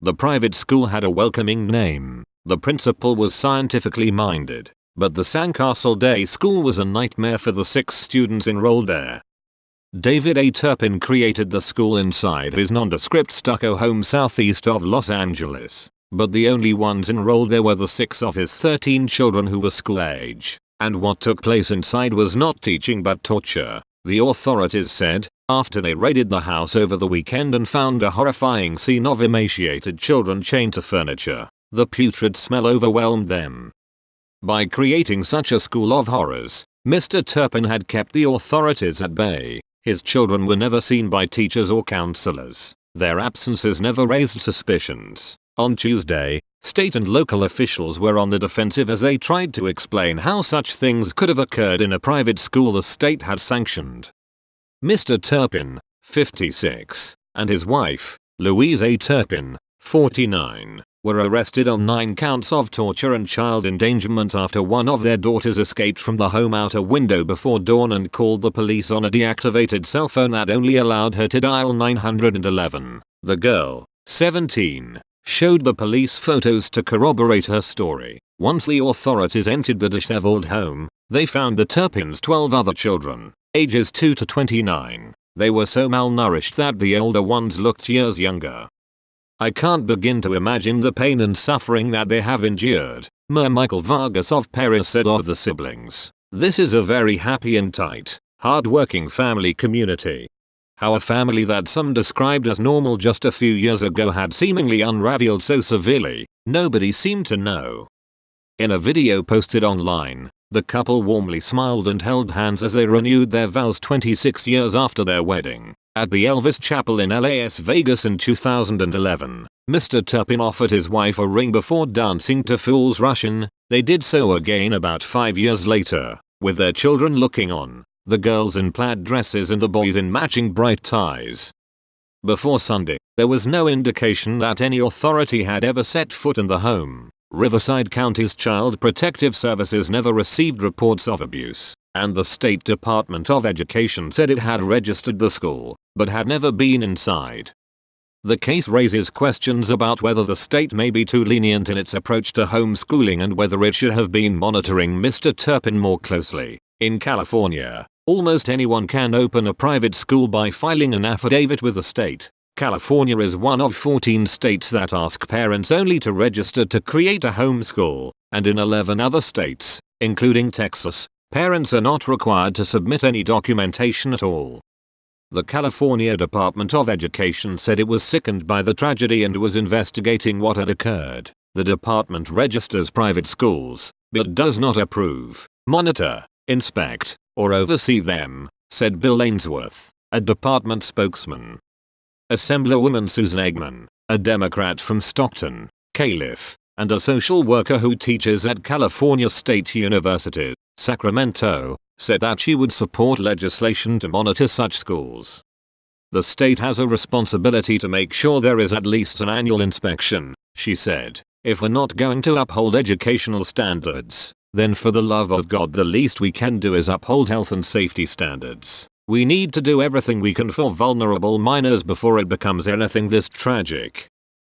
The private school had a welcoming name. The principal was scientifically minded, but the Sandcastle Day School was a nightmare for the 6 students enrolled there. David A. Turpin created the school inside his nondescript stucco home southeast of Los Angeles, but the only ones enrolled there were the 6 of his 13 children who were school age, and what took place inside was not teaching but torture, the authorities said, after they raided the house over the weekend and found a horrifying scene of emaciated children chained to furniture. The putrid smell overwhelmed them. By creating such a school of horrors, Mr. Turpin had kept the authorities at bay. His children were never seen by teachers or counselors. Their absences never raised suspicions. On Tuesday, state and local officials were on the defensive as they tried to explain how such things could have occurred in a private school the state had sanctioned. Mr. Turpin, 56, and his wife, Louise A. Turpin, 49, were arrested on 9 counts of torture and child endangerment after one of their daughters escaped from the home out a window before dawn and called the police on a deactivated cell phone that only allowed her to dial 911. The girl, 17, showed the police photos to corroborate her story. Once the authorities entered the disheveled home, they found the Turpins' 12 other children, ages 2 to 29. They were so malnourished that the older ones looked years younger. "I can't begin to imagine the pain and suffering that they have endured," Mayor Michael Vargas of Paris said of the siblings. "This is a very happy and tight, hard-working family community." How a family that some described as normal just a few years ago had seemingly unraveled so severely, nobody seemed to know. In a video posted online, the couple warmly smiled and held hands as they renewed their vows 26 years after their wedding. At the Elvis Chapel in Las Vegas in 2011, Mr. Turpin offered his wife a ring before dancing to Fool's Russian. They did so again about 5 years later, with their children looking on, the girls in plaid dresses and the boys in matching bright ties. Before Sunday, there was no indication that any authority had ever set foot in the home. Riverside County's Child Protective Services never received reports of abuse, and the State Department of Education said it had registered the school, but had never been inside. The case raises questions about whether the state may be too lenient in its approach to homeschooling and whether it should have been monitoring Mr. Turpin more closely. In California, almost anyone can open a private school by filing an affidavit with the state. California is one of 14 states that ask parents only to register to create a homeschool, and in 11 other states, including Texas, parents are not required to submit any documentation at all. The California Department of Education said it was sickened by the tragedy and was investigating what had occurred. The department registers private schools, but does not approve, monitor, inspect, or oversee them, said Bill Ainsworth, a department spokesman. Assemblywoman Susan Eggman, a Democrat from Stockton, Calif, and a social worker who teaches at California State University, Sacramento, said that she would support legislation to monitor such schools. "The state has a responsibility to make sure there is at least an annual inspection," she said. "If we're not going to uphold educational standards, then for the love of God the least we can do is uphold health and safety standards. We need to do everything we can for vulnerable minors before it becomes anything this tragic."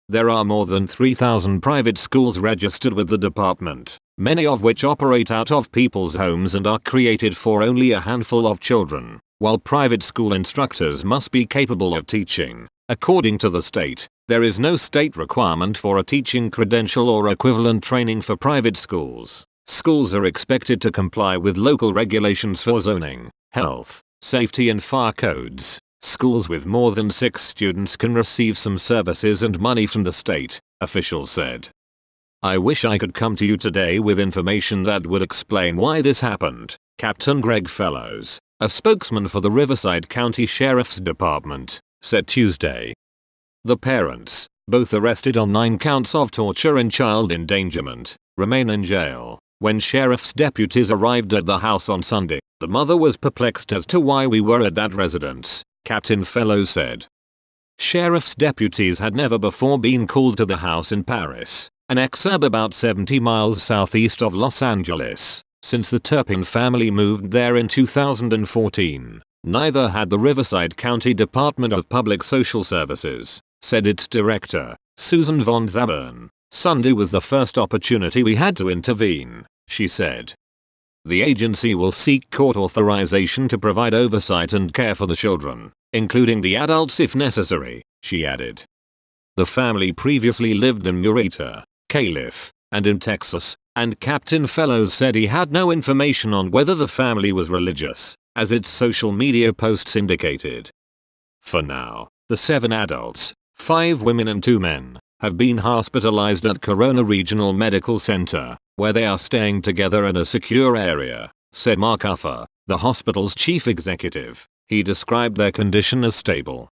There are more than 3,000 private schools registered with the department, many of which operate out of people's homes and are created for only a handful of children, while private school instructors must be capable of teaching. According to the state, there is no state requirement for a teaching credential or equivalent training for private schools. Schools are expected to comply with local regulations for zoning, health, safety and fire codes. Schools with more than 6 students can receive some services and money from the state, officials said. "I wish I could come to you today with information that would explain why this happened," Captain Greg Fellows, a spokesman for the Riverside County Sheriff's Department, said Tuesday. The parents, both arrested on 9 counts of torture and child endangerment, remain in jail. When sheriff's deputies arrived at the house on Sunday, the mother was perplexed as to why we were at that residence, Captain Fellows said. Sheriff's deputies had never before been called to the house in Paris, an exurb about 70 miles southeast of Los Angeles, since the Turpin family moved there in 2014. Neither had the Riverside County Department of Public Social Services, said its director, Susan von Zabern, Sunday was the first opportunity we had to intervene, she said. The agency will seek court authorization to provide oversight and care for the children, including the adults if necessary, she added. The family previously lived in Murrieta, Calif, and in Texas, and Captain Fellows said he had no information on whether the family was religious, as its social media posts indicated. For now, the 7 adults, 5 women and 2 men, have been hospitalized at Corona Regional Medical Center, where they are staying together in a secure area, said Mark Uffer, the hospital's chief executive. He described their condition as stable.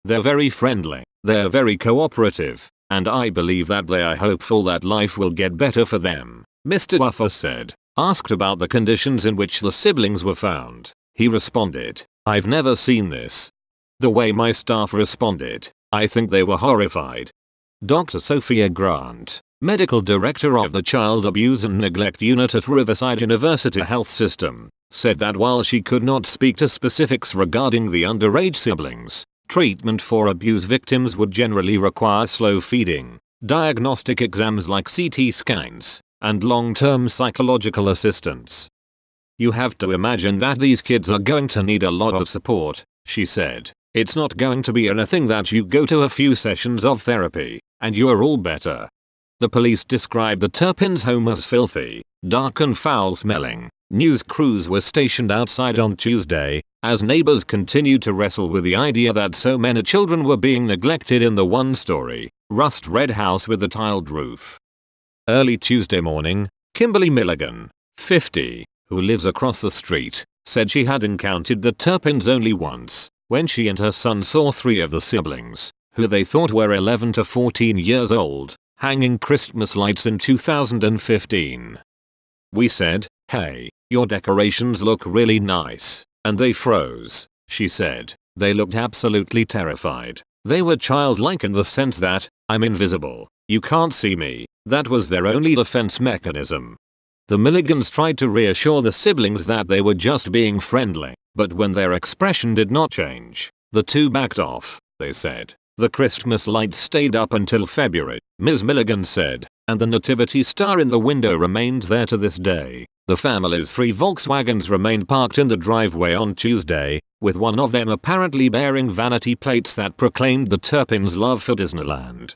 They're very friendly, they're very cooperative, and I believe that they are hopeful that life will get better for them, Mr. Uffer said. Asked about the conditions in which the siblings were found, he responded, "I've never seen this. The way my staff responded, I think they were horrified." Dr. Sophia Grant, medical director of the Child Abuse and Neglect Unit at Riverside University Health System, said that while she could not speak to specifics regarding the underage siblings, treatment for abuse victims would generally require slow feeding, diagnostic exams like CT scans, and long-term psychological assistance. "You have to imagine that these kids are going to need a lot of support," she said. "It's not going to be anything that you go to a few sessions of therapy, and you're all better." The police described the Turpins' home as filthy, dark and foul-smelling. News crews were stationed outside on Tuesday, as neighbors continued to wrestle with the idea that so many children were being neglected in the one-story, rust-red house with a tiled roof. Early Tuesday morning, Kimberly Milligan, 50, who lives across the street, said she had encountered the Turpins only once, when she and her son saw 3 of the siblings, who they thought were 11 to 14 years old, hanging Christmas lights in 2015. "We said, 'Hey, your decorations look really nice,' and they froze," she said. "They looked absolutely terrified. They were childlike in the sense that, I'm invisible, you can't see me. That was their only defense mechanism." The Milligans tried to reassure the siblings that they were just being friendly, but when their expression did not change, the 2 backed off, they said. "The Christmas lights stayed up until February," Ms. Milligan said, "and the nativity star in the window remains there to this day." The family's 3 Volkswagens remained parked in the driveway on Tuesday, with one of them apparently bearing vanity plates that proclaimed the Turpins' love for Disneyland.